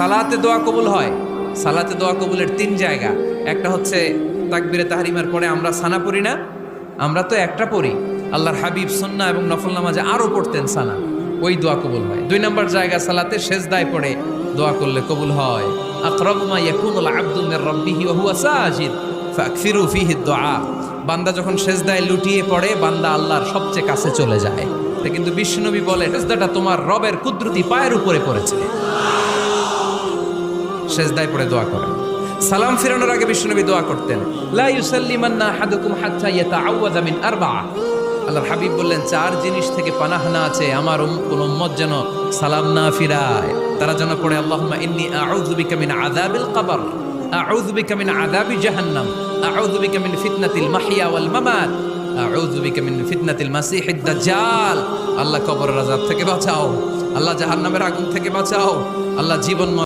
সালাতে দোয়া কবুল হয়। সালাতে দোয়া কবুলের তিন জায়গা। একটা হচ্ছে তাকবীরে তাহরিমার পরে আমরা সানা পড়ি না, আমরা তো একটা পড়ি, আল্লাহর হাবিব সুন্নাহ এবং নফল নামাজে আরো পড়তেন সানা, ওই দোয়া কবুল হয়। দুই নম্বর জায়গা সালাতে সেজদায় পড়ে দোয়া করলে কবুল হয়। আকরাবু মা ইয়াকুনুল আবদু মির রাব্বিহি ওয়া হুয়া সাজিদ ফাকসিরু ফীহি দুআ। বান্দা যখন সেজদায় লুটিয়ে পড়ে বান্দা আল্লাহর সবচেয়ে কাছে চলে যায়। তা কিন্তু বিশ্বনবী বলে সেজদাটা তোমার রবের কুদরতি পায়ের উপরে পড়েছে। সেজদায় পড়ে দোয়া করেন। সালাম ফিরানোর আগে বিশ্বনবী দোয়া করতেন, লা ইউসাল্লিমান্না আহাদুকুম হাত্তা ইয়াতাআওয়াযা মিন আরবা'a। আল্লাহর হাবিব বললেন, চার জিনিস থেকে পানাহ না আছে আমার কোন উম্মত যেন সালাম না ফিরায়। তারা যেন পড়ে আল্লাহুম্মা ইন্নী আউযু বিকা মিন আযাবিল কবর, আউযু বিকা মিন আযাবি জাহান্নাম, আউযু বিকা মিন ফিতনাতিল মাহইয়া ওয়াল মামাত, আউযু বিকা মিন ফিতনাতিল মাসিহিদ দাজ্জাল। আল্লাহ কবরের আযাব থেকে বাঁচাও, আল্লাহ জাহান্নামের আগুন থেকে বাঁচাও, আল্লাহ জীবন